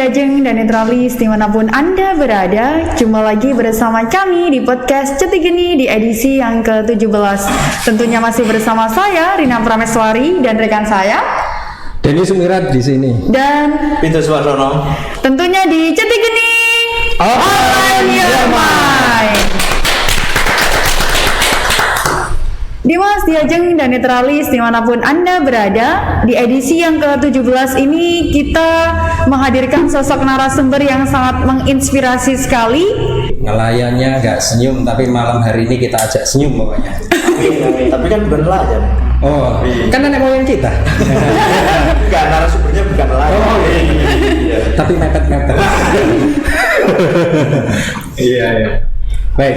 Diajeng dan Netralis dimanapun Anda berada, jumpa lagi bersama kami di podcast Cetigeni di edisi yang ke-17. Tentunya masih bersama saya Rina Prameswari dan rekan saya Denny Sumirat di sini. Dan Pintu Suwardono. Tentunya di Cetigeni Online Ramai. Dimas, Diajeng, dan Netralis dimanapun Anda berada, di edisi yang ke-17 ini kita menghadirkan sosok narasumber yang sangat menginspirasi sekali. Ngelayannya nggak senyum, tapi malam hari ini kita ajak senyum pokoknya. Tapi kan bukan nelayan. Oh, kan nenek moyang kita. Bukan, narasumbernya bukan nelayan. Oh, iya. Tapi mepet-mepet. Iya. Baik,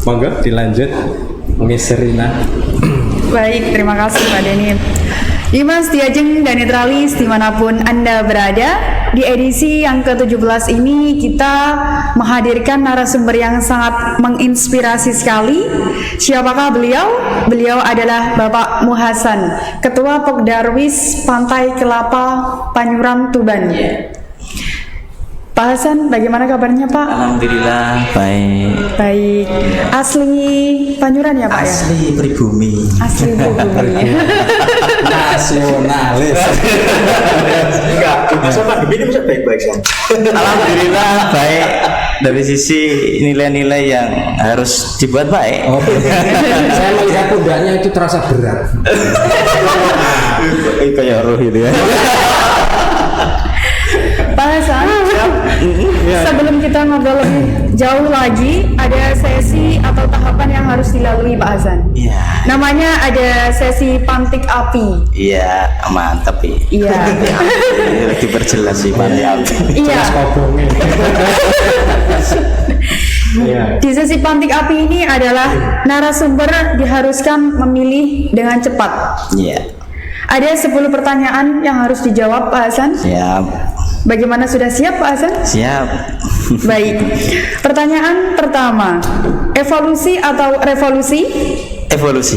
monggo dilanjut. Miss Rina. Baik, terima kasih Pak Denny. Dimas, Diajeng, dan Netralis dimanapun Anda berada, di edisi yang ke-17 ini kita menghadirkan narasumber yang sangat menginspirasi sekali. Siapakah beliau? Beliau adalah Bapak Muhasan, Ketua Pokdarwis Pantai Kelapa, Panyuran, Tuban. Pak Hasan, bagaimana kabarnya Pak? Alhamdulillah baik. Baik. Asli Panyuran ya Pak ya? Asli pribumi. Asli pribumi. Nasionalis. Enggak, masa pandemi ini bisa baik-baik saja. Alhamdulillah baik. Dari sisi nilai-nilai yang harus dibuat baik. Oh, saya melihat pundaknya itu terasa berat. Kayak roh itu ya. Pak Hasan, sebelum kita ngobrol lebih jauh lagi, ada sesi atau tahapan yang harus dilalui Pak Hasan. Iya. Namanya ada sesi pantik api. Iya, mantap ya. Iya. Lagi berjelas sih pantai api. Iya. Kobongnya. Iya. Di sesi pantik api ini adalah narasumber diharuskan memilih dengan cepat. Iya. Ada 10 pertanyaan yang harus dijawab Pak Hasan. Siap. Bagaimana, sudah siap Pak Hasan? Siap. Baik. Pertanyaan pertama, evolusi atau revolusi? Evolusi.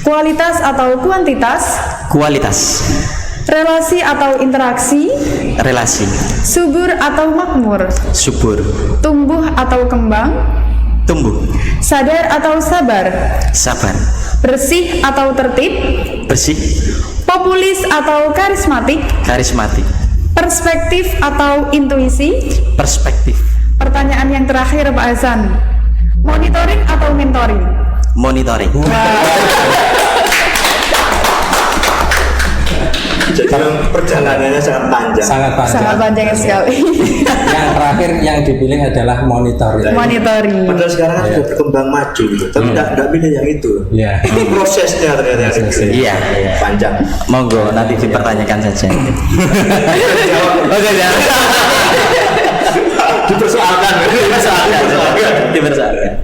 Kualitas atau kuantitas? Kualitas. Relasi atau interaksi? Relasi. Subur atau makmur? Subur. Tumbuh atau kembang? Tumbuh. Sadar atau sabar? Sabar. Bersih atau tertib? Bersih. Populis atau karismatik? Karismatik. Perspektif atau intuisi? Perspektif. Pertanyaan yang terakhir Pak Hasan, monitoring atau mentoring? Monitoring. Jadi perjalanannya sangat panjang. Sangat panjang. Sangat panjang sekali. Yang terakhir yang dipilih adalah monitoring. Monitoring. Padahal sekarang kan sudah berkembang maju gitu, tapi tidak pilih yang itu. Iya. Ini prosesnya ternyata yang Prosesnya. dipilih. Iya, panjang. Monggo nanti dipertanyakan saja. Oke ya. Dipersoalkan.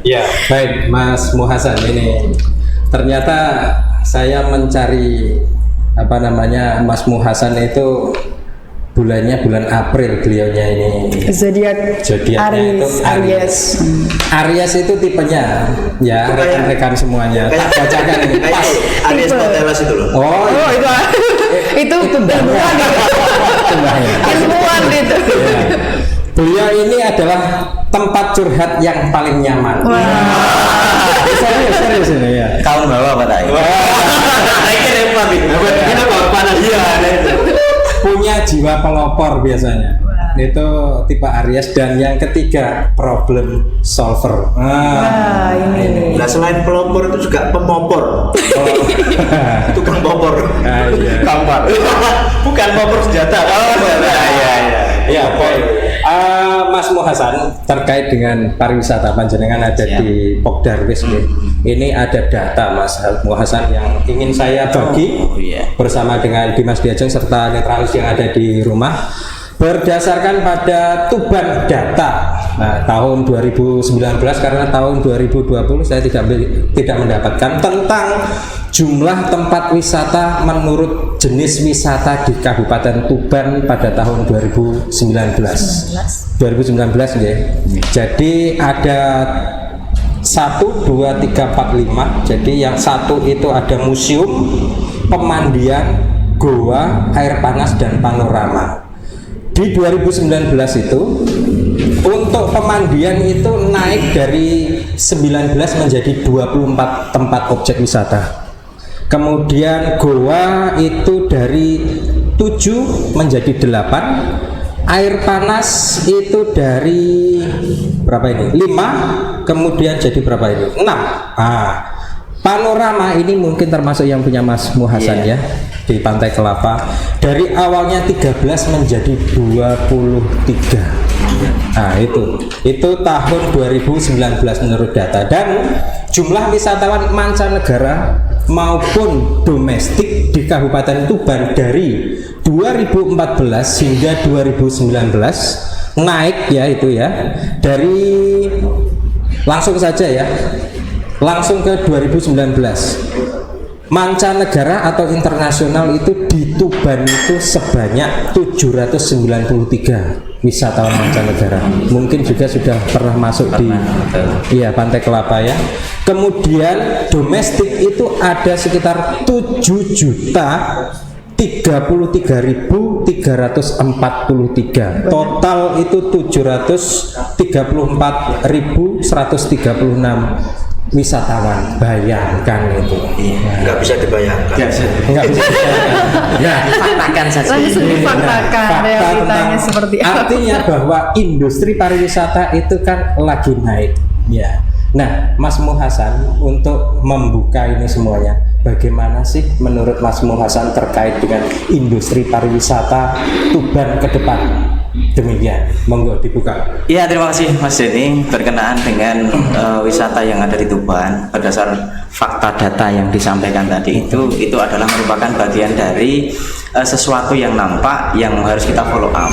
Ya, baik Mas Muhasan, ini ternyata saya mencari Mas Muhasan itu bulannya bulan April, beliaunya ini zodiaknya itu Aries. Aries itu tipenya ya, rekan-rekan semuanya. Tak bacakan ini pas. Aries Motelas itu loh. Oh, itu ilmuwan itu. Ya. Beliau ini adalah tempat curhat yang paling nyaman. Serius ini ya. Kaum bawa apa tak? Ini repot ini. Kita bawa panas. Iya. Punya jiwa pelopor biasanya. Itu tipe Aries. Dan yang ketiga, problem solver. Ini. Nah, selain pelopor itu juga pemopor. Tukang popor. Iya. Kampar. Bukan popor senjata. Oh, iya. Ya, baik. Mas Muhasan, terkait dengan pariwisata, panjenengan ada di Pokdarwis. Ini ada data Mas Muhasan yang ingin saya bagi bersama dengan Dimas Diajeng serta Netralis yang ada di rumah. Berdasarkan pada Tuban Data, nah, tahun 2019, karena tahun 2020 saya tidak mendapatkan tentang jumlah tempat wisata menurut jenis wisata di Kabupaten Tuban pada tahun 2019 ya. Jadi ada 1, 2, 3, 4, 5. Jadi yang satu itu ada museum, pemandian, goa, air panas dan panorama. di 2019 itu untuk pemandian itu naik dari 19 menjadi 24 tempat objek wisata. Kemudian goa itu dari 7 menjadi 8. Air panas itu dari berapa ini? 5, kemudian jadi berapa ini? 6. Panorama ini mungkin termasuk yang punya Mas Muhasan ya, di Pantai Kelapa. Dari awalnya 13 menjadi 23. Nah, itu tahun 2019 menurut data, dan jumlah wisatawan mancanegara maupun domestik di Kabupaten Tuban dari 2014 hingga 2019 naik ya, itu ya, dari langsung saja ya, langsung ke 2019 mancanegara atau internasional itu di Tuban itu sebanyak 793 wisatawan mancanegara. Mungkin juga sudah pernah masuk di Pantai Kelapa ya. Kemudian domestik itu ada sekitar 7.033.343. Total itu 734.136 wisatawan. Bayangkan itu. Nggak bisa dibayangkan. Nggak bisa dibayangkan. Ya, faktakan saja. Langsung difaktakan realitanya seperti apa. Artinya bahwa industri pariwisata itu kan lagi naik. Ya. Nah, Mas Muhasan, untuk membuka ini semuanya, bagaimana sih menurut Mas Muhasan terkait dengan industri pariwisata Tuban ke depan? Demikian, monggo dibuka. Iya, terima kasih Mas Denny. Berkenaan dengan wisata yang ada di Tuban, berdasar fakta data yang disampaikan tadi itu adalah merupakan bagian dari sesuatu yang nampak yang harus kita follow up.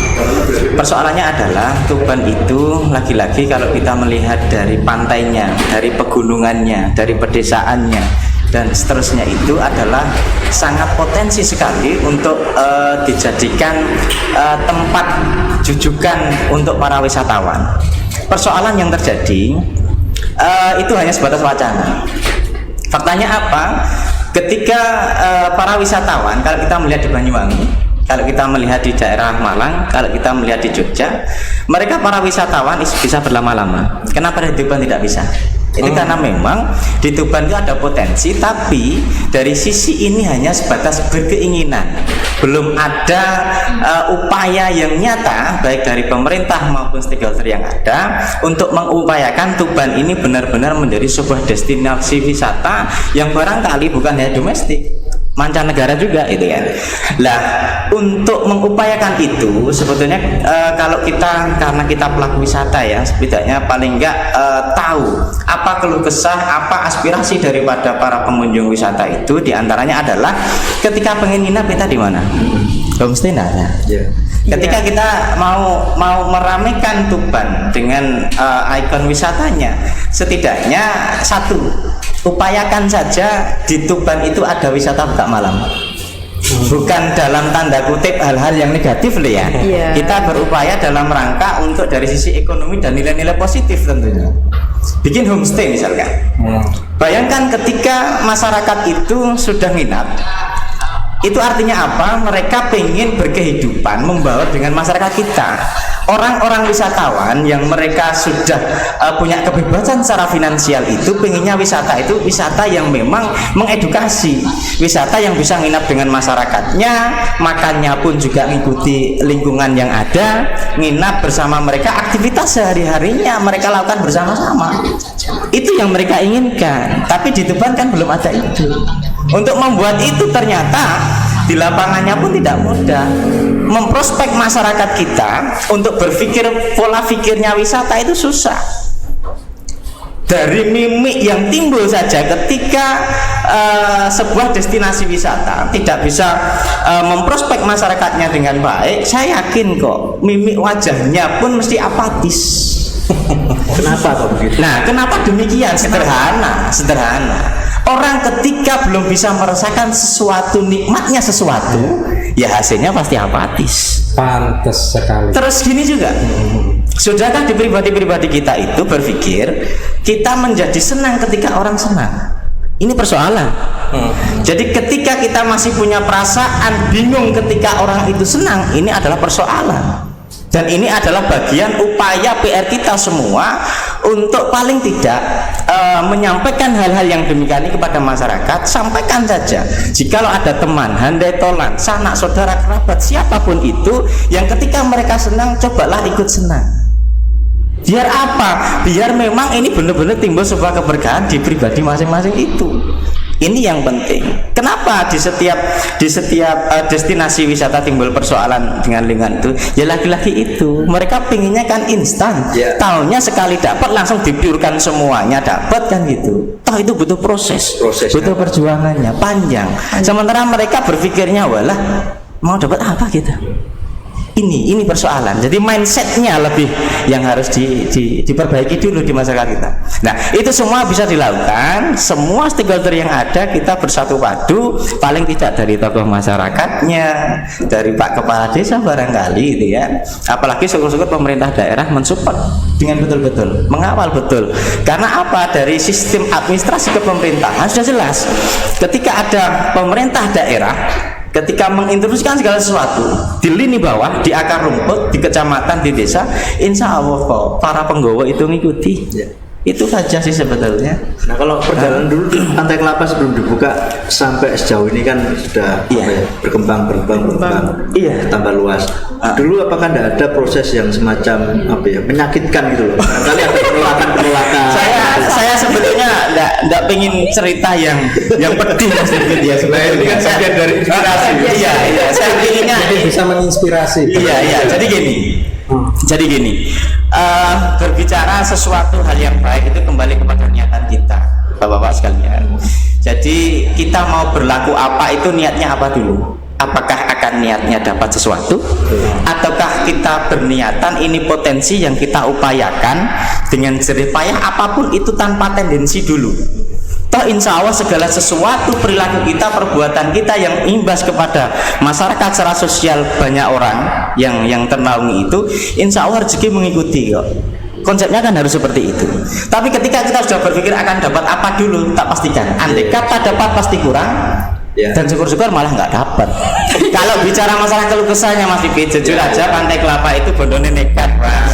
Persoalannya adalah Tuban itu lagi-lagi kalau kita melihat dari pantainya, dari pegunungannya, dari pedesaannya dan seterusnya, itu adalah sangat potensi sekali untuk dijadikan tempat jujukan untuk para wisatawan. Persoalan yang terjadi itu hanya sebatas wacana. Faktanya apa? Ketika para wisatawan, kalau kita melihat di Banyuwangi, kalau kita melihat di daerah Malang, kalau kita melihat di Jogja, mereka para wisatawan bisa berlama-lama. Kenapa di Tuban tidak bisa? Itu karena memang di Tuban itu ada potensi, tapi dari sisi ini hanya sebatas berkeinginan. Belum ada upaya yang nyata baik dari pemerintah maupun stakeholder yang ada untuk mengupayakan Tuban ini benar-benar menjadi sebuah destinasi wisata yang barangkali bukan hanya domestik, mancanegara juga, itu kan. Lah, untuk mengupayakan itu sebetulnya kalau karena kita pelaku wisata ya, setidaknya paling enggak tahu apa keluh kesah, apa aspirasi daripada para pengunjung wisata itu. Diantaranya adalah ketika pengen nginap kita di mana? Homestay nggak ada. Ketika kita mau meramaikan Tuban dengan ikon wisatanya, setidaknya satu, upayakan saja di Tuban itu ada wisata buka malam. Bukan dalam tanda kutip hal-hal yang negatif loh ya. Kita berupaya dalam rangka untuk dari sisi ekonomi dan nilai-nilai positif tentunya. Bikin homestay misalkan. Bayangkan ketika masyarakat itu sudah nginap, itu artinya apa? Mereka pengen berkehidupan membaur dengan masyarakat kita. Orang-orang wisatawan yang mereka sudah punya kebebasan secara finansial itu pengennya wisata itu wisata yang memang mengedukasi, wisata yang bisa nginap dengan masyarakatnya, makannya pun juga mengikuti lingkungan yang ada, nginap bersama mereka, aktivitas sehari-harinya mereka lakukan bersama-sama. Itu yang mereka inginkan. Tapi di Tuban kan belum ada itu. Untuk membuat itu ternyata di lapangannya pun tidak mudah. Memprospek masyarakat kita untuk berpikir pola pikirnya wisata itu susah. Dari mimik yang timbul saja ketika sebuah destinasi wisata tidak bisa memprospek masyarakatnya dengan baik, saya yakin kok mimik wajahnya pun mesti apatis. Kenapa kok begitu? Nah, kenapa demikian? Sederhana. Orang ketika belum bisa merasakan sesuatu, nikmatnya sesuatu, ya hasilnya pasti apatis. Pantes sekali. Terus gini juga, sudahkah di pribadi-pribadi kita itu berpikir kita menjadi senang ketika orang senang? Ini persoalan. Jadi ketika kita masih punya perasaan bingung ketika orang itu senang, ini adalah persoalan. Dan ini adalah bagian upaya PR kita semua untuk paling tidak menyampaikan hal-hal yang demikian ini kepada masyarakat. Sampaikan saja, jikalau ada teman, handai tolan, sanak saudara kerabat, siapapun itu yang ketika mereka senang, cobalah ikut senang. Biar apa? Biar memang ini benar-benar timbul sebuah keberkahan di pribadi masing-masing itu. Ini yang penting. Kenapa di setiap destinasi wisata timbul persoalan dengan lingkungan itu? Ya lagi-lagi itu, mereka pinginnya kan instan. Taunya sekali dapat langsung dipiurkan semuanya dapat kan gitu. Toh itu butuh proses butuh perjuangannya panjang. Sementara mereka berpikirnya walah mau dapat apa gitu. Ini persoalan. Jadi mindsetnya lebih yang harus diperbaiki dulu di masyarakat kita. Nah, itu semua bisa dilakukan. Semua stakeholder yang ada kita bersatu padu, paling tidak dari tokoh masyarakatnya, dari Pak Kepala Desa barangkali gitu ya. Apalagi syukur-syukur pemerintah daerah mensupport dengan betul-betul, mengawal betul. Karena apa? Dari sistem administrasi kepemerintahan sudah jelas. Ketika ada pemerintah daerah, ketika menginteruskan segala sesuatu di lini bawah, di akar rumput, di kecamatan, di desa, insya Allah kok para penggawa itu ngikuti. Itu saja sih sebetulnya. Nah, kalau perjalanan dulu di Pantai Kelapa sebelum dibuka sampai sejauh ini kan sudah berkembang, tambah luas. Dulu apakah tidak ada proses yang semacam menyakitkan gitu loh? Barangkali ada penolakan. Saya sebetulnya enggak pengen cerita yang pedih sedikit ya. Sebenarnya ini kan bagian dari inspirasi. Iya, saya inginnya bisa menginspirasi. Iya, jadi gini, berbicara sesuatu hal yang baik itu kembali kepada niatan kita, Bapak-bapak sekalian. Jadi kita mau berlaku apa itu niatnya apa dulu? Apakah akan niatnya dapat sesuatu, ataukah kita berniatan ini potensi yang kita upayakan dengan jerih payah apapun itu tanpa tendensi dulu. Toh insya Allah segala sesuatu perilaku kita, perbuatan kita yang imbas kepada masyarakat secara sosial banyak orang yang ternaungi itu, insya Allah rezeki mengikuti kok. Konsepnya kan harus seperti itu. Tapi ketika kita sudah berpikir akan dapat apa dulu, tak pastikan. Andai kata dapat pasti kurang, dan syukur-syukur malah nggak dapat. Kalau bicara masalah keluh kesahnya Mas Pipit, jujur aja Pantai Kelapa itu bondone nekat, Mas.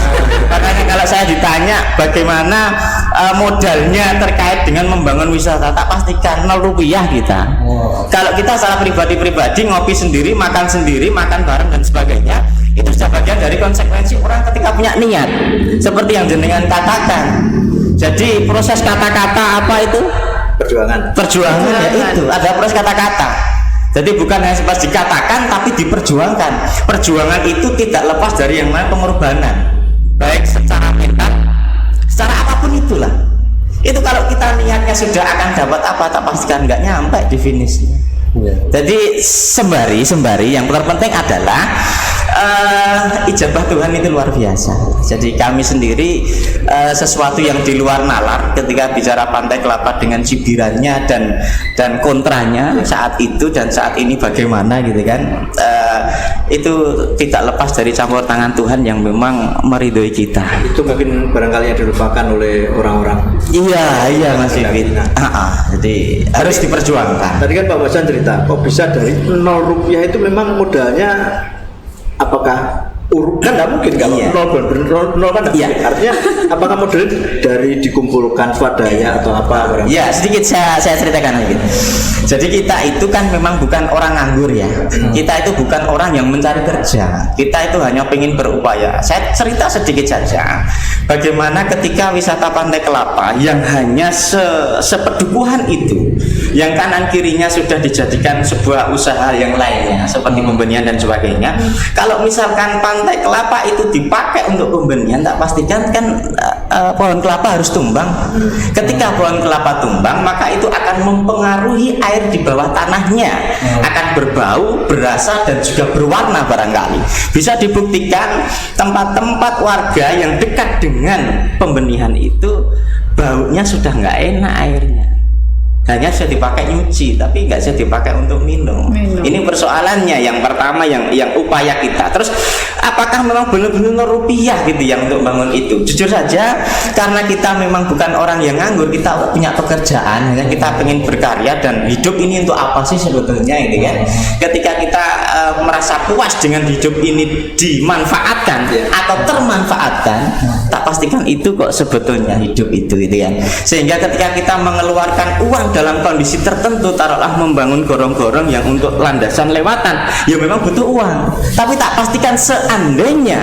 Makanya kalau saya ditanya bagaimana modalnya terkait dengan membangun wisata, tak pastikan 0 rupiah kita. Kalau kita secara pribadi ngopi sendiri, makan bareng dan sebagainya, itu sudah bagian dari konsekuensi orang ketika punya niat. Seperti yang jenengan katakan. Jadi proses kata-kata apa itu? Perjuangan ya itu ada proses kata-kata. Jadi bukan hanya sepas dikatakan tapi diperjuangkan. Perjuangan itu tidak lepas dari yang namanya pengorbanan, baik secara mental, secara apapun itulah. Itu kalau kita niatnya sudah akan dapat apa, tak pastikan nggak nyampe di finishnya. Jadi sembari yang terpenting adalah ijabah Tuhan itu luar biasa. Jadi kami sendiri sesuatu yang di luar nalar ketika bicara Pantai Kelapa dengan cibirannya dan kontranya saat itu dan saat ini bagaimana gitu kan, itu tidak lepas dari campur tangan Tuhan yang memang meridhoi kita. Itu mungkin barangkali yang dilupakan oleh orang-orang. Iya Mas Vivit. Jadi harus diperjuangkan. Tadi kan Pak Hasan cerita kok bisa dari 0 rupiah itu memang modalnya. Apakah kan tidak mungkin kalau nol kan tidak mungkin. Artinya apakah model dari dikumpulkan swadaya atau apa? Ya sedikit saya ceritakan lagi. Jadi kita itu kan memang bukan orang nganggur ya. Kita itu bukan orang yang mencari kerja. Kita itu hanya ingin berupaya. Saya cerita sedikit saja. Bagaimana ketika wisata Pantai Kelapa yang hanya sepedukuhan itu, yang kanan kirinya sudah dijadikan sebuah usaha yang lainnya seperti pembenihan dan sebagainya. Kalau misalkan Pantai Kelapa itu dipakai untuk pembenihan, tak pastikan kan pohon kelapa harus tumbang. Ketika pohon kelapa tumbang, maka itu akan mempengaruhi air di bawah tanahnya, akan berbau, berasa dan juga berwarna barangkali. Bisa dibuktikan tempat-tempat warga yang dekat dengan pembenihan itu baunya sudah nggak enak airnya. Hanya bisa dipakai nyuci, tapi nggak bisa dipakai untuk minum. Ini persoalannya yang pertama, yang upaya kita. Terus apakah memang benar-benar rupiah gitu yang untuk bangun itu? Jujur saja, karena kita memang bukan orang yang nganggur, kita punya pekerjaan, kita pengen berkarya dan hidup ini untuk apa sih sebetulnya gitu kan? Ketika kita merasa puas dengan hidup ini dimanfaatkan atau termanfaatkan, tak pastikan itu kok sebetulnya hidup itu gitu kan. Sehingga ketika kita mengeluarkan uang dalam kondisi tertentu, taruhlah membangun gorong-gorong yang untuk landasan lewatan, ya memang butuh uang. Tapi tak pastikan seandainya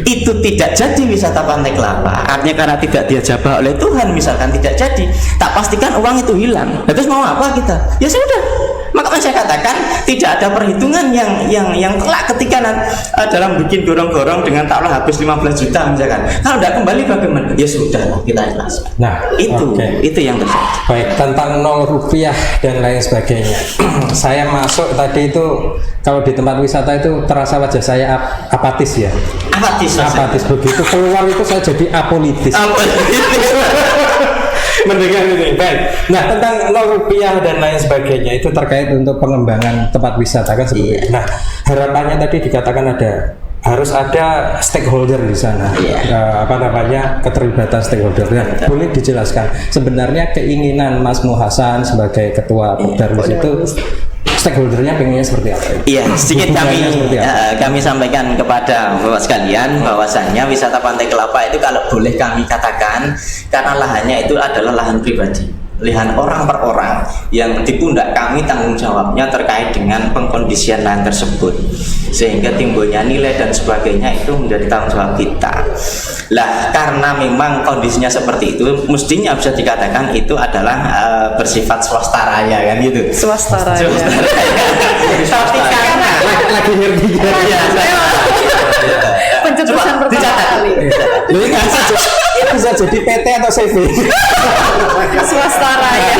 itu tidak jadi wisata Pantai Kelapa, artinya karena tidak diajabah oleh Tuhan misalkan tidak jadi, tak pastikan uang itu hilang. Terus mau apa kita? Ya sudah. Maka saya katakan tidak ada perhitungan yang kelak ketika dalam bikin gorong-gorong dengan taruhlah habis 15 juta misalkan. Kalau tidak kembali bagaimana? Ya sudah, kita ikhlas. Nah, itu yang terjadi. Baik, tentang 0 rupiah dan lain sebagainya. Saya masuk tadi itu kalau di tempat wisata itu terasa wajah saya apatis ya. Apatis begitu keluar itu saya jadi apolitis. Mendengar ini. Baik. Nah, tentang 0 rupiah dan lain sebagainya itu terkait untuk pengembangan tempat wisata kan seperti itu. Nah, harapannya tadi dikatakan harus ada stakeholder di sana. Keterlibatan stakeholder. Nah, boleh dijelaskan sebenarnya keinginan Mas Muhasan sebagai ketua Pokdarwis itu stakeholdernya pengennya seperti apa? Iya, sedikit kami sampaikan kepada Bapak sekalian bahwasannya wisata Pantai Kelapa itu kalau boleh kami katakan, karena lahannya itu adalah lahan pribadi, lahan orang per orang, yang di pundak kami tanggung jawabnya terkait dengan pengkondisian lahan tersebut, sehingga timbulnya nilai dan sebagainya itu menjadi tanggung jawab kita. Lah, karena memang kondisinya seperti itu, mestinya bisa dikatakan itu adalah bersifat swastaraya kan gitu. Swastaraya. Tapi karena lagi ngerti pencetusan pertama kali. Bisa jadi PT atau CV. Swastaraya.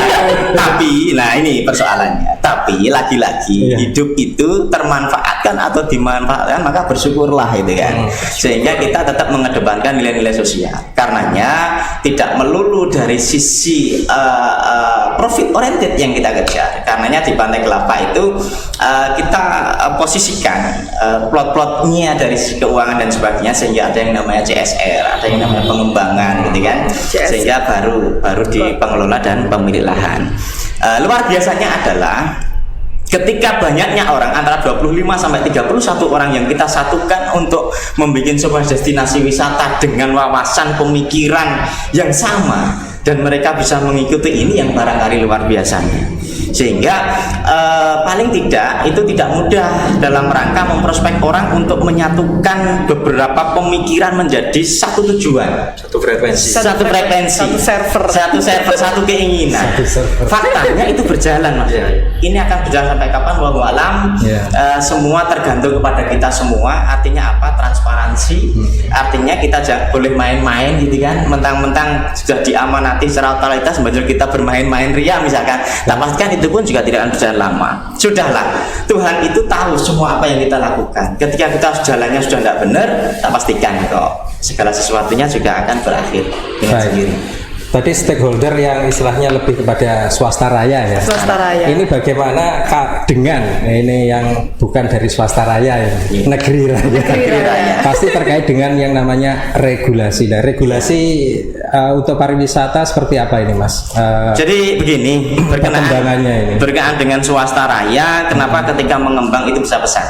Tapi, nah ini persoalannya. Tapi lagi-lagi hidup itu termanfaatkan atau dimanfaatkan, maka bersyukurlah itu kan. Sehingga kita tetap mengedepankan nilai-nilai sosial. Karenanya tidak melulu dari sisi profit oriented yang kita kejar. Karenanya di Pantai Kelapa itu kita posisikan plot-plotnya dari sisi keuangan dan sebagainya, sehingga ada yang namanya CSR, ada yang namanya pengembangan gitu kan. Sehingga baru di pengelola dan pemilik lahan. Luar biasanya adalah ketika banyaknya orang antara 25 sampai 31 orang yang kita satukan untuk membuat sebuah destinasi wisata dengan wawasan pemikiran yang sama, dan mereka bisa mengikuti ini yang barangkali luar biasanya. Sehingga paling tidak itu tidak mudah dalam rangka memprospek orang untuk menyatukan beberapa pemikiran menjadi satu tujuan, satu frekuensi, satu server, satu keinginan. Faktanya itu berjalan, Mas. Ini akan berjalan sampai kapan? Wallahu alam. Semua tergantung kepada kita semua. Artinya apa? Transparansi. Artinya kita jangan boleh main-main gitu kan, mentang-mentang sudah diamanati secara totalitas, banjur kita bermain-main ria misalkan. Nah, pastikan itu pun juga tidak akan berjalan lama. Sudahlah, Tuhan itu tahu semua apa yang kita lakukan. Ketika kita jalannya sudah tidak benar, tak pastikan kok segala sesuatunya juga akan berakhir dengan sendiri. Tadi stakeholder yang istilahnya lebih kepada swastaraya ya. Swastaraya. Ini bagaimana dengan ini yang bukan dari swastaraya ya, negeri raya. Pasti terkait dengan yang namanya regulasi. Nah, regulasi untuk pariwisata seperti apa ini, Mas? Jadi begini, berkenaan dengan swastaraya, kenapa ketika mengembang itu bisa besar?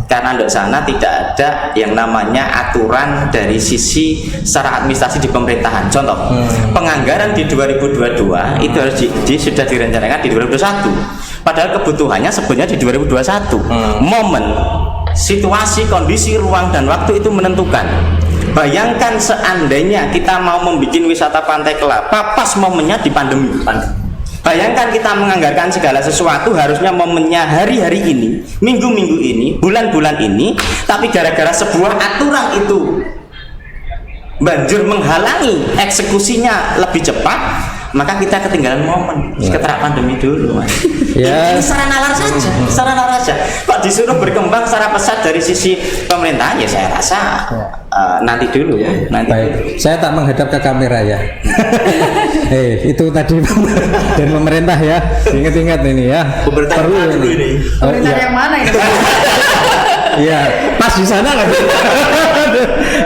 Karena di sana tidak ada yang namanya aturan dari sisi secara administrasi di pemerintahan. Contoh, penganggaran di 2022 itu harus sudah direncanakan di 2021. Padahal kebutuhannya sebenarnya di 2021. Momen, situasi, kondisi, ruang dan waktu itu menentukan. Bayangkan seandainya kita mau membuat wisata Pantai Kelapa pas momennya di pandemi. Bayangkan kita menganggarkan segala sesuatu harusnya momennya hari-hari ini, minggu-minggu ini, bulan-bulan ini, tapi gara-gara sebuah aturan itu banjir menghalangi eksekusinya lebih cepat, maka kita ketinggalan momen setelah pandemi dulu, Mas. Ini secara nalar saja. Kok disuruh berkembang secara pesat dari sisi pemerintahan, ya saya rasa nanti dulu ya. Baik, saya tak menghadap ke kamera ya. Itu tadi dan pemerintah ya, ingat-ingat ini ya. Pemerintah perlu ini. Pemerintah yang mana ini? Iya, pas di sana nggak?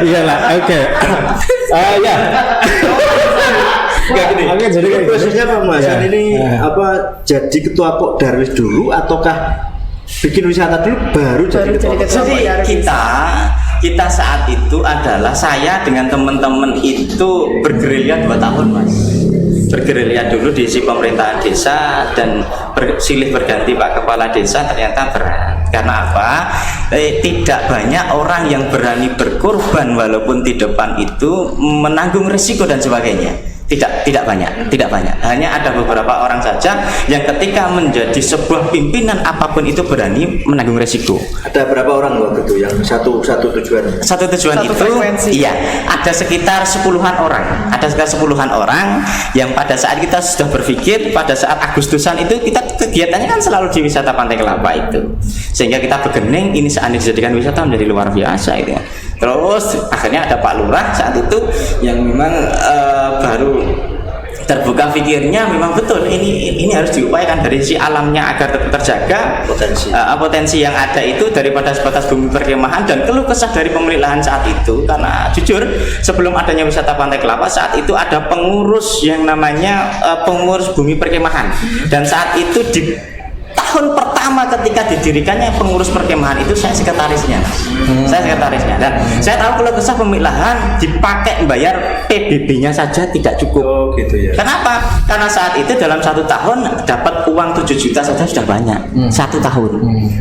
Iyalah, oke. Ya. Enggak gini. Oke, jadi kayak prosesnya Pak Hasan Ya. ini apa jadi ketua Pok Darwis dulu ataukah bikin wisata dulu baru jadi ketua? Jadi kita saat itu adalah saya dengan teman-teman itu bergerilya 2 tahun Mas. Bergerilya dulu di si pemerintahan desa dan silih berganti Pak Kepala Desa, ternyata berat. Karena apa? Tidak banyak orang yang berani berkorban walaupun di depan itu menanggung risiko dan sebagainya. Tidak banyak. Hanya ada beberapa orang saja yang ketika menjadi sebuah pimpinan apapun itu berani menanggung risiko. Ada berapa orang waktu itu yang satu tujuan? Satu tujuan Satu itu, frekuensi. iya, ada sekitar 10-an orang. Ada sekitar 10-an orang yang pada saat kita sudah berpikir pada saat Agustusan itu kita kegiatannya kan selalu di wisata Pantai Kelapa itu. Sehingga kita bergening ini seandainya dijadikan wisata menjadi luar biasa itu ya. Terus akhirnya ada Pak Lurah saat itu yang memang baru terbuka pikirnya, memang betul ini harus diupayakan dari si alamnya agar tetap terjaga, potensi yang ada itu daripada sebatas bumi perkemahan. Dan keluh kesah dari pemilik lahan saat itu, karena jujur sebelum adanya wisata Pantai Kelapa saat itu ada pengurus yang namanya pengurus bumi perkemahan, dan saat itu di tahun pertama ketika didirikannya pengurus perkemahan itu saya sekretarisnya. Saya sekretarisnya, dan saya tahu kalau kesah pemilik lahan dipakai bayar PBB-nya saja tidak cukup. Oh gitu ya. Kenapa? Karena saat itu dalam 1 tahun dapat uang 7 juta saja sudah banyak. 1 tahun.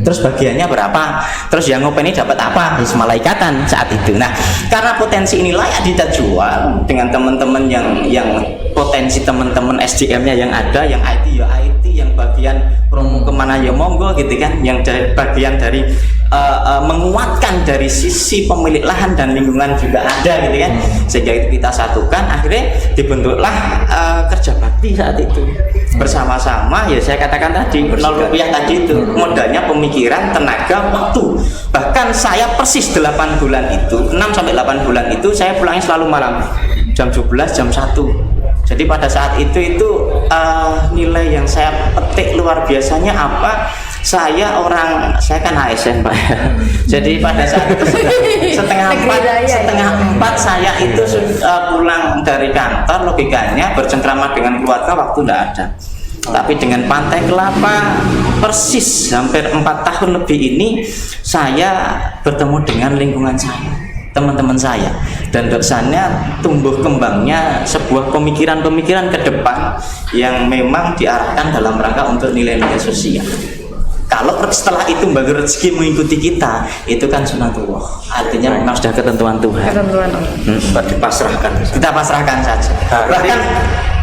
Terus bagiannya berapa? Terus yang ngopeni dapat apa? Malaikatan saat itu. Nah, karena potensi ini layak dijual dengan teman-teman yang potensi teman-teman SDM-nya yang ada, yang IT ya IT, yang bagian promo kemana ya monggo gitu kan, yang bagian dari menguatkan dari sisi pemilik lahan dan lingkungan juga ada gitu kan, sehingga itu kita satukan, akhirnya dibentuklah kerja bakti saat itu bersama-sama. Ya saya katakan tadi 0 rupiah tadi itu modalnya pemikiran, tenaga, waktu. Bahkan saya persis 8 bulan itu, 6-8 bulan itu saya pulangnya selalu malam jam 12, jam 1. Jadi pada saat itu nilai yang saya petik luar biasanya apa? Saya kan ASN Pak. Jadi pada saat itu setengah 4 saya itu pulang dari kantor, logikanya bercengkrama dengan keluarga, waktu tidak ada. Tapi dengan Pantai Kelapa persis hampir 4 tahun lebih ini saya bertemu dengan lingkungan saya, teman-teman saya, dan doksanya tumbuh kembangnya sebuah pemikiran-pemikiran ke depan yang memang diarahkan dalam rangka untuk nilai-nilai sosial. Kalau setelah itu bagi rezeki mengikuti kita, itu kan sunatullah, artinya memang sudah ketentuan Tuhan. Dipasrahkan. Kita pasrahkan saja. Bahkan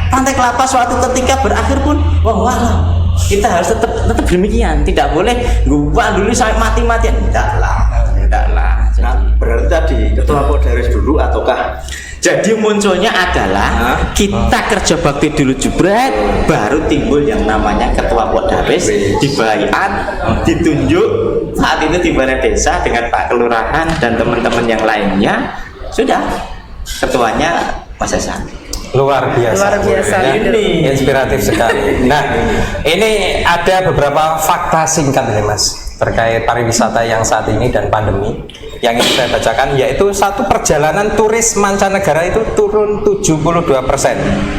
Pantai Kelapa suatu ketika berakhir pun, wah, kita harus tetap demikian, tidak boleh gua dulu sampai mati-matian, tidak lah. Nah, berarti tadi ketua Pok Darwis dulu ataukah? Jadi munculnya adalah kita kerja bakti dulu jebret, baru timbul yang namanya ketua Pok Darwis, dibaiat, ditunjuk saat itu di balai desa dengan Pak Kelurahan dan teman-teman yang lainnya, sudah ketuanya Mas Hasan. Luar biasa. Ini inspiratif sekali. Nah, ini ada beberapa fakta singkat nih Mas terkait pariwisata yang saat ini dan pandemi yang ingin saya bacakan, yaitu satu perjalanan turis mancanegara itu turun 72%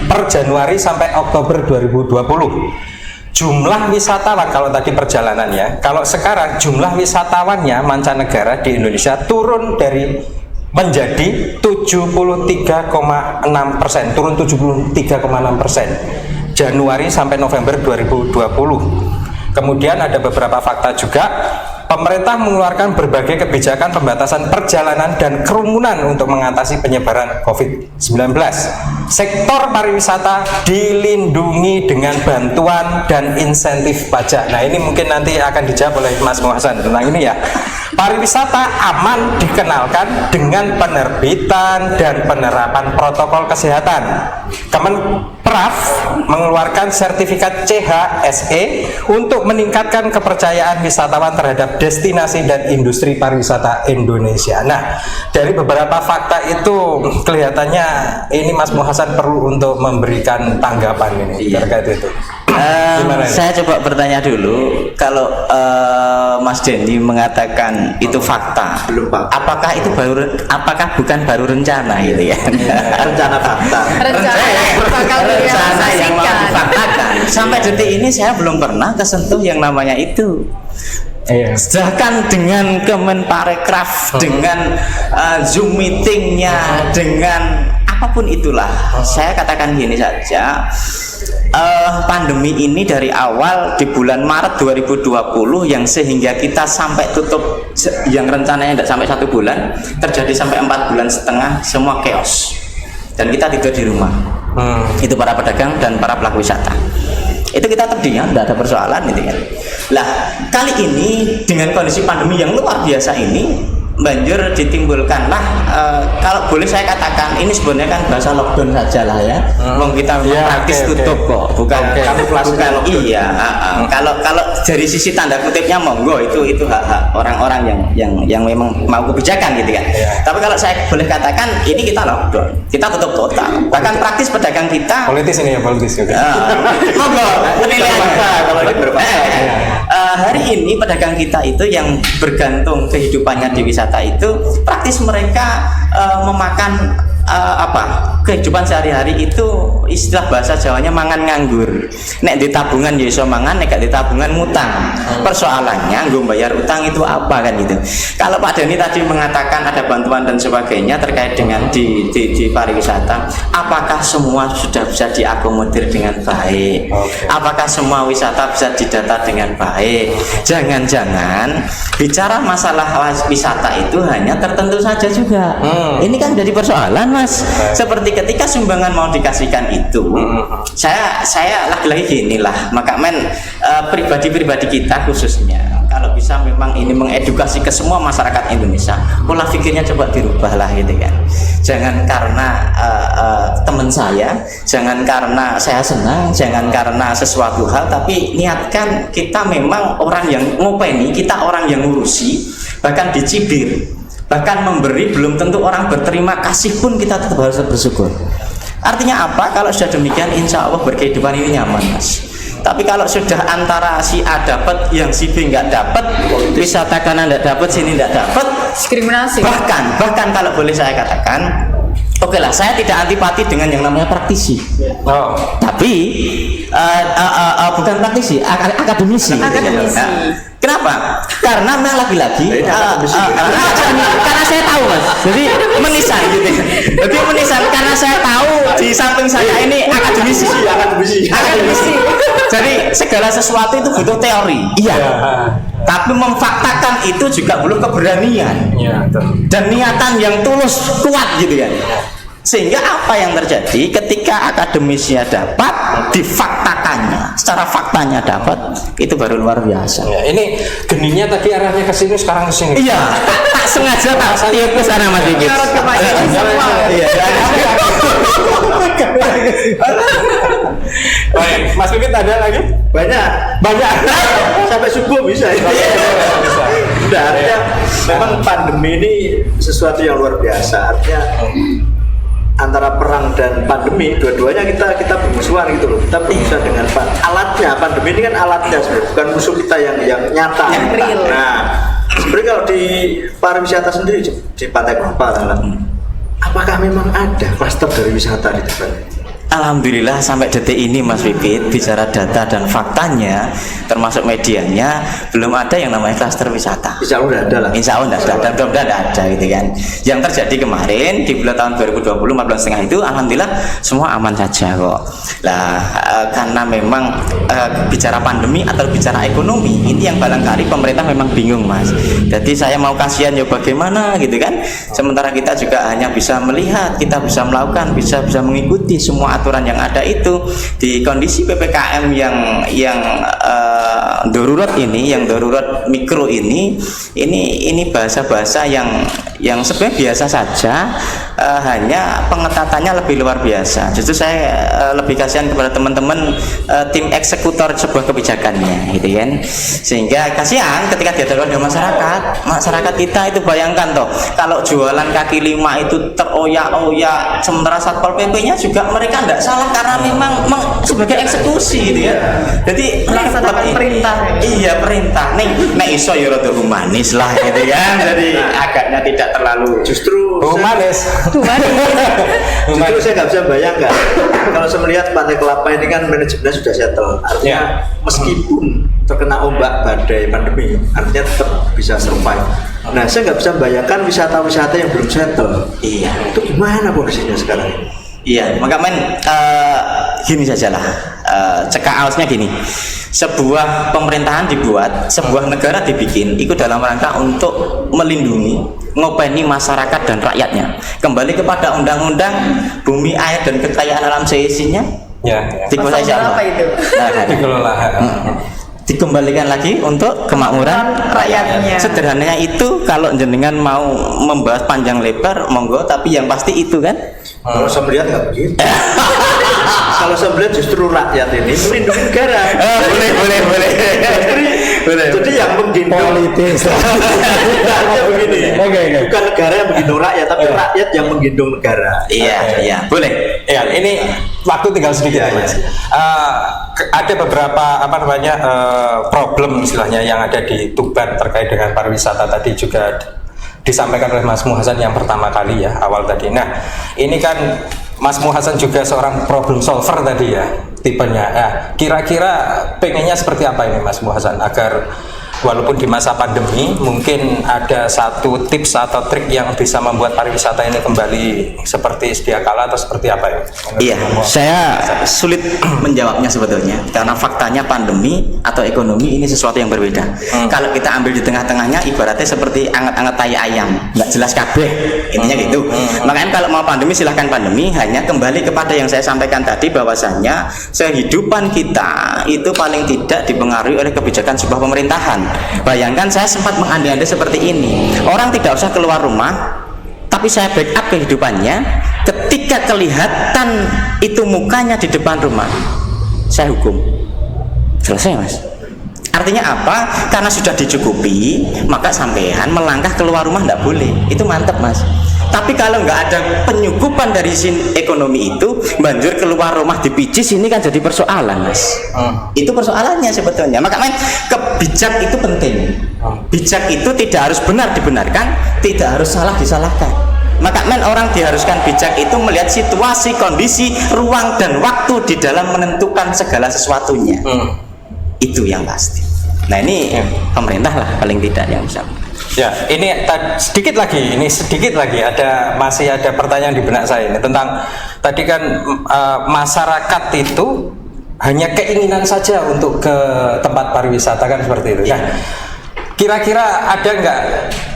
per Januari sampai Oktober 2020. Jumlah wisatawan, kalau tadi perjalanan ya, kalau sekarang jumlah wisatawannya mancanegara di Indonesia turun menjadi 73,6%, turun 73,6% Januari sampai November 2020. Kemudian ada beberapa fakta juga. Pemerintah mengeluarkan berbagai kebijakan pembatasan perjalanan dan kerumunan untuk mengatasi penyebaran COVID-19. Sektor pariwisata dilindungi dengan bantuan dan insentif pajak. Nah, ini mungkin nanti akan dijawab oleh Mas Hasan tentang ini ya. Pariwisata aman dikenalkan dengan penerbitan dan penerapan protokol kesehatan. Kemenpraf mengeluarkan sertifikat CHSE untuk meningkatkan kepercayaan wisatawan terhadap destinasi dan industri pariwisata Indonesia. Nah, dari beberapa fakta itu kelihatannya ini Mas Hasan perlu untuk memberikan tanggapan ini terkait itu. Gimana ini? Saya coba bertanya dulu, kalau Mas Denny mengatakan itu fakta, Belum fakta. apakah bukan baru rencana gitu ya? Rencana fakta. Rencana bakal Rencana yang mau direalisasikan. difaktakan. Sampai detik ini saya belum pernah kesentuh yang namanya itu. Iya. Sedangkan dengan Kemenparekraf, dengan Zoom meetingnya, dengan apapun itulah, saya katakan gini saja. Pandemi ini dari awal di bulan Maret 2020 yang sehingga kita sampai tutup, yang rencananya tidak sampai 1 bulan, terjadi sampai 4 bulan setengah, semua chaos. Dan kita tidur di rumah. Itu para pedagang dan para pelaku wisata. Itu kita terdiam, tidak ada persoalan gitu kan. Lah kali ini dengan kondisi pandemi yang luar biasa ini, banjur ditimbulkanlah, kalau boleh saya katakan ini sebenarnya kan bahasa lockdown saja lah ya. Kita memang Ya, praktis oke. tutup kok, bukan Kamuflasenya lockdown. iya. Kalau dari sisi tanda kutipnya monggo, itu hak orang-orang yang memang mau kebijakan gitu kan. Tapi kalau saya boleh katakan ini kita lockdown, kita tutup total. Bahkan praktis pedagang kita Politis ini ya, politis. Oke. monggo penilaiannya. Kalau ini berfakta. Hari ini pedagang kita itu yang bergantung kehidupannya di wisata itu praktis mereka memakan kehidupan sehari-hari itu, istilah bahasa Jawanya mangan nganggur. Nek di tabungan ya iso mangan, nek gak di tabungan ngutang. Persoalannya nggo bayar utang itu apa kan gitu. Kalau Pak Denny tadi mengatakan ada bantuan dan sebagainya terkait dengan di pariwisata, apakah semua sudah bisa diakomodir dengan baik? Apakah semua wisata bisa didata dengan baik? Jangan-jangan bicara masalah wisata itu hanya tertentu saja juga. Ini kan jadi persoalan, Mas. Seperti ketika sumbangan mau dikasihkan itu, saya lagi-lagi gini lah, maka pribadi-pribadi kita khususnya, kalau bisa memang ini mengedukasi ke semua masyarakat Indonesia, pola pikirnya coba dirubah lah gitu kan. Jangan karena teman saya, jangan karena saya senang, jangan karena sesuatu hal, tapi niatkan kita memang orang yang ngopeni, kita orang yang ngurusi, bahkan dicibir, bahkan memberi, belum tentu orang berterima kasih pun kita tetap harus bersyukur. Artinya apa? Kalau sudah demikian, insya Allah berkehidupan ini nyaman, Mas. Tapi kalau sudah antara si A dapat, yang si B nggak dapat, wisata kanan nggak dapat, sini nggak dapat, Diskriminasi. bahkan kalau boleh saya katakan, oke lah, saya tidak antipati dengan yang namanya praktisi. Tapi bukan praktisi, akademisi. Akademisi. Kenapa? Karena lagi-lagi Ini akademisi. karena saya tahu, Mas. Jadi menisan gitu. Jadi menisan karena saya tahu di samping saya ini akademisi. Akademisi. Jadi segala sesuatu itu butuh teori. Iya. Tapi memfaktakan itu juga perlu keberanian. Iya, betul. Dan niatan yang tulus, kuat gitu kan. Sehingga apa yang terjadi ketika akademisnya dapat, difaktakannya, secara faktanya dapat, itu baru luar biasa. Ya, ini geninya tadi arahnya ke sini, sekarang ke sini. Iya, tak sengaja tak tiup ke sana Mas Dikit. Nyorot ke Pak Denny semua. Iya. Baik, Mas Pipit ada lagi? Banyak. Sampai subuh bisa ya. Udah, artinya memang pandemi ini sesuatu yang luar biasa. Artinya antara perang dan pandemi, dua-duanya kita bermusuhan gitu loh. Kita bermusuhan dengan alatnya. Pandemi ini kan alatnya sebenarnya, bukan musuh kita yang nyata. Yang real. Nah, sebenarnya kalau di pariwisata sendiri di Pantai Klapa, apakah memang ada klaster dari wisata di tempat ini? Alhamdulillah sampai detik ini Mas Pipit, bicara data dan faktanya termasuk medianya, belum ada yang namanya klaster wisata. Insya Allah ada lah. Insya Allah tidak ada, mudah-mudahan tidak ada gitu kan. Yang terjadi kemarin di bulan tahun 2020 14,5 itu alhamdulillah semua aman saja kok. Lah karena memang bicara pandemi atau bicara ekonomi ini yang barangkali pemerintah memang bingung, Mas. Jadi saya mau kasihan ya bagaimana gitu kan. Sementara kita juga hanya bisa melihat, kita bisa melakukan, bisa mengikuti semua aturan yang ada itu di kondisi PPKM yang darurat ini, yang darurat mikro ini bahasa-bahasa yang sebenarnya biasa saja, hanya pengetatannya lebih luar biasa. Justru saya lebih kasihan kepada teman-teman tim eksekutor sebuah kebijakannya gitu kan, sehingga kasihan ketika dihadapkan dengan masyarakat kita itu. Bayangkan toh kalau jualan kaki lima itu teroyak-oyak, sementara Satpol PP-nya juga mereka tidak salah karena memang sebagai eksekusi gitu ya. Jadi Melaksanakan perintah. Iya, perintah. Nek iso ya rada humanis lah gitu kan. Jadi agaknya tidak terlalu Justru Humanis. Justru saya nggak bisa bayangkan kalau saya melihat Pantai Kelapa ini kan manajemennya sudah settle. Artinya meskipun terkena ombak badai pandemi, artinya tetap bisa survive. Nah, saya nggak bisa bayangkan wisata-wisata yang belum settle. iya. Itu gimana kondisinya sekarang ini? Iya, maka gini sajalah, cekak ausnya gini. Sebuah pemerintahan dibuat, sebuah negara dibikin, itu dalam rangka untuk melindungi, ngopeni masyarakat dan rakyatnya. Kembali kepada undang-undang bumi, air dan kekayaan alam seisinya. Ya. Dikuasai Pasal siapa? berapa itu? Dikelola. Dikembalikan lagi untuk kemakmuran Rakyatnya. Sederhananya itu, kalau jenengan mau membahas panjang lebar, monggo, tapi yang pasti itu kan. Kalau saya melihat nggak begitu. Kalau saya melihat justru rakyat ini melindungi negara. Boleh. Jadi yang menggendong Politis. Artinya begini. Oke. Bukan negara yang menggendong rakyat, tapi rakyat yang menggendong negara. Iya, boleh. Ya, ini waktu tinggal sedikit Ya, Mas. Ada beberapa problem istilahnya yang ada di Tuban terkait dengan pariwisata tadi juga disampaikan oleh Mas Muhasan yang pertama kali ya awal tadi. Nah, ini kan Mas Muhasan juga seorang problem solver tadi ya tipenya. Nah, kira-kira pengennya seperti apa ini Mas Muhasan agar walaupun di masa pandemi mungkin ada satu tips atau trik yang bisa membuat pariwisata ini kembali seperti sedia kala atau seperti apa ya? Iya, saya sulit menjawabnya sebetulnya karena faktanya pandemi atau ekonomi ini sesuatu yang berbeda. Kalau kita ambil di tengah-tengahnya, ibaratnya seperti anget-anget tai ayam, nggak jelas kabeh, intinya gitu. Makanya kalau mau pandemi silahkan pandemi, hanya kembali kepada yang saya sampaikan tadi bahwasannya kehidupan kita itu paling tidak dipengaruhi oleh kebijakan sebuah pemerintahan. Bayangkan saya sempat mengandai-andai seperti ini, orang tidak usah keluar rumah, tapi saya backup kehidupannya. Ketika kelihatan itu mukanya di depan rumah, saya hukum. Selesai Mas. Artinya apa? Karena sudah dicukupi, maka sampean melangkah keluar rumah tidak boleh. Itu mantep Mas. Tapi kalau nggak ada penyukupan dari ekonomi itu, banjur keluar rumah dipicis, ini kan jadi persoalan Mas. Itu persoalannya sebetulnya. Makanya kebijak itu penting. Bijak itu tidak harus benar dibenarkan, tidak harus salah disalahkan. Maka orang diharuskan bijak itu melihat situasi, kondisi, ruang dan waktu di dalam menentukan segala sesuatunya. Itu yang pasti. Nah ini pemerintah lah paling tidak yang bisa. Ya, ini sedikit lagi masih ada pertanyaan di benak saya ini tentang tadi kan masyarakat itu hanya keinginan saja untuk ke tempat pariwisata kan seperti itu. Nah, kira-kira ada nggak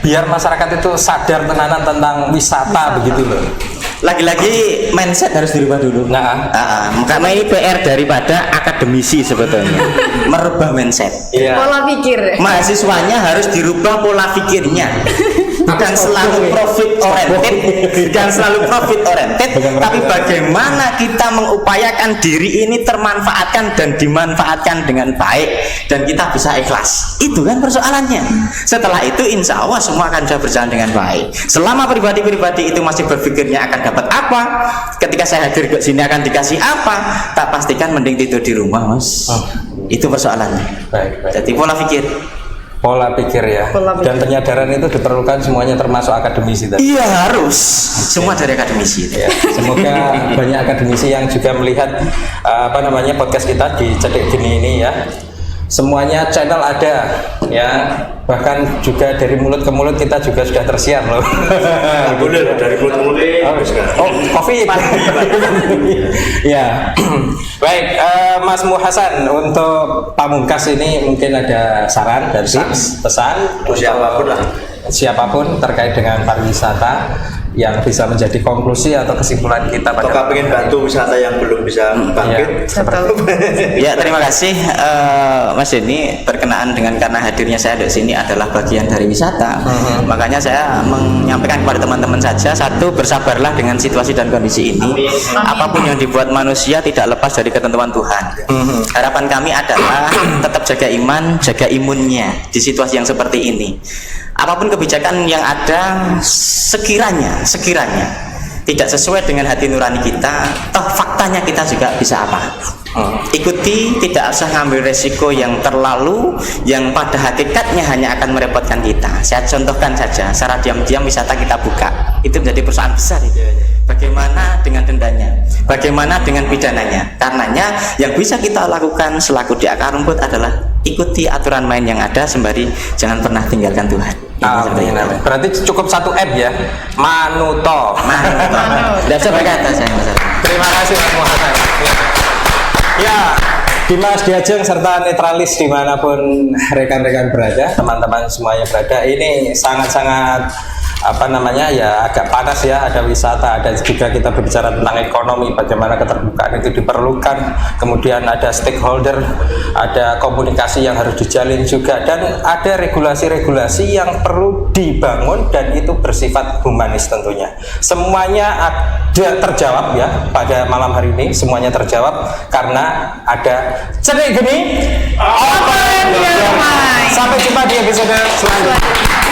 biar masyarakat itu sadar tenanan tentang wisata begitu loh? Lagi-lagi mindset harus dirubah dulu. Karena ini PR daripada akademisi sebetulnya. Merubah mindset. Pola pikir. Mahasiswanya harus dirubah pola pikirnya. Bukan selalu profit oriented, tapi bagaimana kita mengupayakan diri ini termanfaatkan dan dimanfaatkan dengan baik dan kita bisa ikhlas. Itu kan persoalannya. Setelah itu insya Allah semua akan bisa berjalan dengan baik. Selama pribadi-pribadi itu masih berpikirnya akan dapat apa, ketika saya hadir ke sini akan dikasih apa, tak pastikan mending tidur di rumah Mas. Itu persoalannya. Baik. Jadi Pola pikir ya. Dan penyadaran itu diperlukan semuanya termasuk akademisi tadi. Iya harus. Semua dari akademisi. Ya, semoga banyak akademisi yang juga melihat podcast kita di Cedek Geni ini ya. Semuanya channel ada ya, bahkan juga dari mulut ke mulut kita juga sudah tersiar loh. Boleh dari mulut ke mulut. COVID. Ya. Baik, Mas Muhasan, untuk pamungkas ini mungkin ada saran dan tips, pesan siapapun terkait dengan pariwisata yang bisa menjadi konklusi atau kesimpulan kita pada atau pengen bantu wisata yang belum bisa bangkit. Ya, terima kasih Mas Denny, berkenaan dengan karena hadirnya saya di sini adalah bagian dari wisata. Makanya saya menyampaikan kepada teman-teman saja, satu, bersabarlah dengan situasi dan kondisi ini. Apapun yang dibuat manusia tidak lepas dari ketentuan Tuhan. Harapan kami adalah tetap jaga iman, jaga imunnya di situasi yang seperti ini. Apapun kebijakan yang ada, sekiranya tidak sesuai dengan hati nurani kita, toh faktanya kita juga bisa apa? Ikuti, tidak usah ngambil resiko yang terlalu, yang pada hakikatnya hanya akan merepotkan kita. Saya contohkan saja, secara diam-diam wisata kita buka, itu menjadi perusahaan besar itu. Bagaimana dengan dendanya? Bagaimana dengan pidananya? Karenanya yang bisa kita lakukan selaku di akar rumput adalah ikuti aturan main yang ada, sembari jangan pernah tinggalkan Tuhan. Amin, amin. Berarti cukup 1 M ya, manuto. Tidak usah berkata saya. Terima kasih Mas Muhasan. Ya, Dimas Diajeng serta netralis dimanapun rekan-rekan berada, teman-teman semuanya berada, ini sangat-sangat ya agak panas ya, ada wisata, ada juga kita berbicara tentang ekonomi, bagaimana keterbukaan itu diperlukan, kemudian ada stakeholder, ada komunikasi yang harus dijalin juga, dan ada regulasi-regulasi yang perlu dibangun dan itu bersifat humanis tentunya. Semuanya ada terjawab ya pada malam hari ini, semuanya terjawab karena ada cerik geni. Sampai jumpa di episode selanjutnya.